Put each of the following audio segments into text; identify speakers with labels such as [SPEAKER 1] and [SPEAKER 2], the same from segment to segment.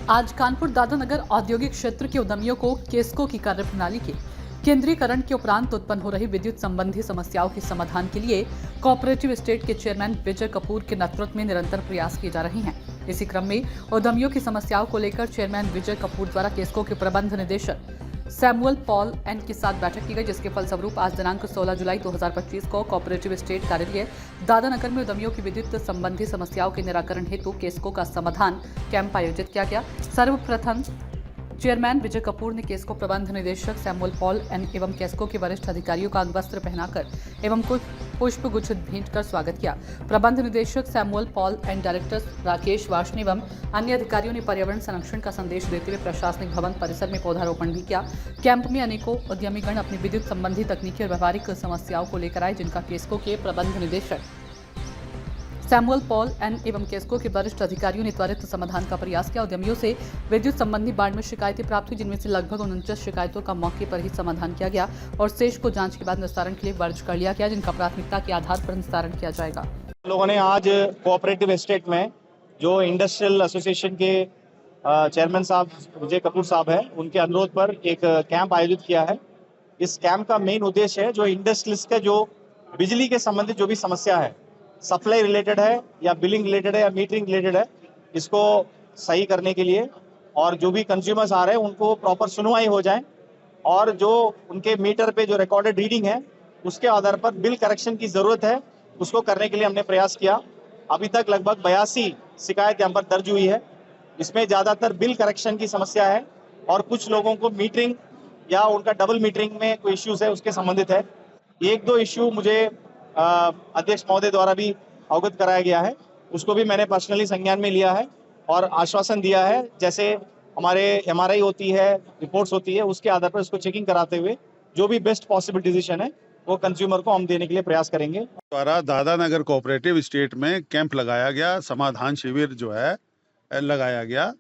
[SPEAKER 1] आज कानपुर दादानगर औद्योगिक क्षेत्र के उद्यमियों को केस्को की कार्यप्रणाली के केंद्रीकरण के उपरांत उत्पन्न हो रही विद्युत संबंधी समस्याओं के समाधान के लिए कोऑपरेटिव स्टेट के चेयरमैन विजय कपूर के नेतृत्व में निरंतर प्रयास किए जा रहे हैं। इसी क्रम में उद्यमियों की समस्याओं को लेकर चेयरमैन विजय कपूर द्वारा केस्को के प्रबंध निदेशक सैमुअल पॉल एन के साथ बैठक की गई, जिसके फलस्वरूप आज दिनांक 16 जुलाई 2025 को कोऑपरेटिव स्टेट कार्यालय दादानगर में उद्यमियों की विद्युत संबंधी समस्याओं के निराकरण हेतु केस्को का समाधान कैंप आयोजित किया गया। सर्वप्रथम चेयरमैन विजय कपूर ने केस्को प्रबंध निदेशक सैमुअल पॉल एन एवं केस्को के वरिष्ठ अधिकारियों का अंगवस्त्र पहनाकर एवं कुछ पुष्प गुच्छ भेंट कर स्वागत किया। प्रबंध निदेशक Samuel Paul and director Rakesh Varshney एवं अन्य अधिकारियों ने पर्यावरण संरक्षण का संदेश देते हुए प्रशासनिक भवन परिसर में पौधारोपण भी किया। कैंप में अनेकों उद्यमीगण अपनी विद्युत संबंधी तकनीकी और व्यवहारिक समस्याओं को लेकर आए, जिनका केस्को के प्रबंध निदेशक सैमुअल पॉल एन एवं केस्को के वरिष्ठ अधिकारियों ने त्वरित समाधान का प्रयास किया। उद्यमियों से विद्युत संबंधी बाढ़ में शिकायतें प्राप्त हुई, जिनमें से लगभग 49 शिकायतों का मौके पर ही समाधान किया गया और शेष को जांच के बाद निस्तारण के लिए दर्ज कर लिया गया, जिनका प्राथमिकता के आधार पर निस्तारण किया जाएगा।
[SPEAKER 2] लोगों ने आज कोऑपरेटिव स्टेट में जो इंडस्ट्रियल एसोसिएशन के चेयरमैन साहब विजय कपूर साहब है, उनके अनुरोध पर एक कैंप आयोजित किया है। इस कैंप का मेन उद्देश्य है जो इंडस्ट्रियलिस्ट का जो बिजली के संबंधित जो भी समस्या है, सप्लाई रिलेटेड है या बिलिंग रिलेटेड है या मीटरिंग रिलेटेड है, इसको सही करने के लिए और जो भी कंज्यूमर्स आ रहे हैं उनको प्रॉपर सुनवाई हो जाए और जो उनके मीटर पे जो रिकॉर्डेड रीडिंग है उसके आधार पर बिल करेक्शन की ज़रूरत है, उसको करने के लिए हमने प्रयास किया। अभी तक लगभग 82 शिकायत यहाँ पर दर्ज हुई है। इसमें ज़्यादातर बिल करेक्शन की समस्या है और कुछ लोगों को मीटरिंग या उनका डबल मीटरिंग में कोई इश्यूज है उसके संबंधित है। एक दो इश्यू मुझे अध्यक्ष महोदय द्वारा भी अवगत कराया गया है, उसको भी मैंने पर्सनली संज्ञान में लिया है और आश्वासन दिया है, जैसे हमारे MRI होती है, रिपोर्ट्स होती है, उसके आधार पर उसको चेकिंग कराते हुए जो भी बेस्ट पॉसिबल डिसीजन है वो कंज्यूमर को हम देने के लिए प्रयास करेंगे।
[SPEAKER 3] द्वारा दादानगर कोऑपरेटिव स्टेट में कैंप लगाया गया, समाधान शिविर जो है लगाया गया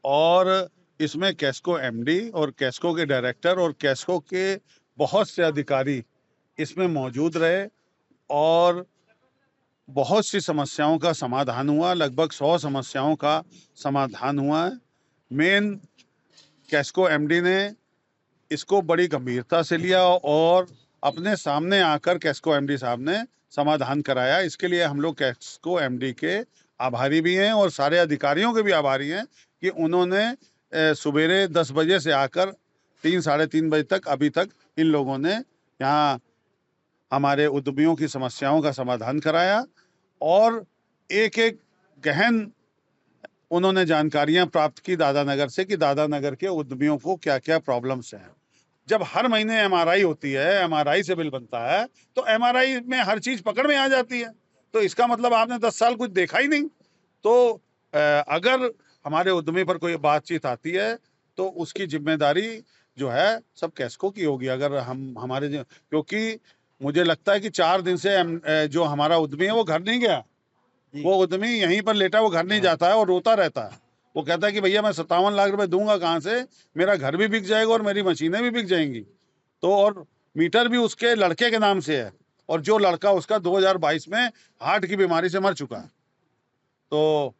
[SPEAKER 3] और इसमें केस्को MD और केस्को के डायरेक्टर और केस्को के बहुत से अधिकारी इसमें मौजूद रहे और बहुत सी समस्याओं का समाधान हुआ। लगभग 100 समस्याओं का समाधान हुआ है। मेन केस्को MD ने इसको बड़ी गंभीरता से लिया और अपने सामने आकर केस्को MD साहब ने समाधान कराया। इसके लिए हम लोग केस्को MD के आभारी भी हैं और सारे अधिकारियों के भी आभारी हैं कि उन्होंने सुबेरे 10 बजे से आकर 3 साढ़े 3 बजे तक अभी तक इन लोगों ने यहाँ हमारे उद्यमियों की समस्याओं का समाधान कराया और एक एक गहन उन्होंने जानकारियां प्राप्त की दादानगर से कि दादानगर के उद्यमियों को क्या क्या प्रॉब्लम्स हैं। जब हर महीने MRI होती है, MRI से बिल बनता है, तो MRI में हर चीज पकड़ में आ जाती है, तो इसका मतलब आपने 10 साल कुछ देखा ही नहीं। तो अगर हमारे उद्यमी पर कोई बातचीत आती है तो उसकी जिम्मेदारी जो है सब केस्को की होगी। अगर हम हमारे क्योंकि मुझे लगता है कि 4 दिन से जो हमारा उद्यमी है वो घर नहीं गया, वो उद्यमी यहीं पर लेटा, वो घर नहीं जाता है और रोता रहता है। वो कहता है कि भैया मैं 57 लाख रुपए दूंगा कहाँ से, मेरा घर भी बिक जाएगा और मेरी मशीनें भी बिक जाएंगी। तो और मीटर भी उसके लड़के के नाम से है और जो लड़का उसका 2022 में हार्ट की बीमारी से मर चुका है। तो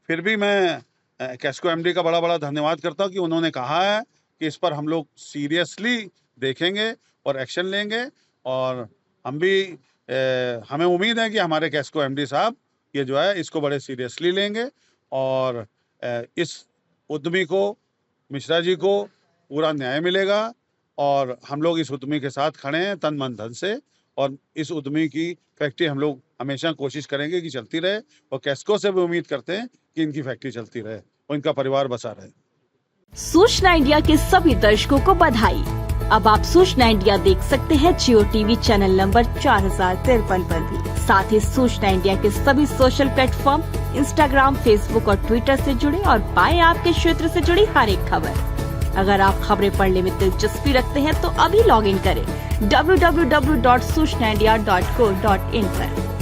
[SPEAKER 3] फिर भी मैं केस्को MD का बड़ा बड़ा धन्यवाद करता हूँ कि उन्होंने कहा है कि इस पर हम लोग सीरियसली देखेंगे और एक्शन लेंगे और हम भी हमें उम्मीद है कि हमारे केस्को MD साहब ये जो है इसको बड़े सीरियसली लेंगे और इस उद्यमी को, मिश्रा जी को पूरा न्याय मिलेगा और हम लोग इस उद्यमी के साथ खड़े हैं तन मन धन से और इस उद्यमी की फैक्ट्री हम लोग हमेशा कोशिश करेंगे कि चलती रहे और केस्को से भी उम्मीद करते हैं कि इनकी फैक्ट्री चलती रहे और इनका परिवार बसा रहे।
[SPEAKER 4] सूचना इंडिया के सभी दर्शकों को बधाई। अब आप सूचना इंडिया देख सकते हैं जियो TV चैनल नंबर 4053 पर भी। साथ ही सूचना इंडिया के सभी सोशल प्लेटफॉर्म इंस्टाग्राम, फेसबुक और ट्विटर से जुड़े और पाएं आपके क्षेत्र से जुड़ी हर एक खबर। अगर आप खबरें पढ़ने में दिलचस्पी रखते हैं तो अभी लॉग इन करें www.सूचनाindia.co.in पर।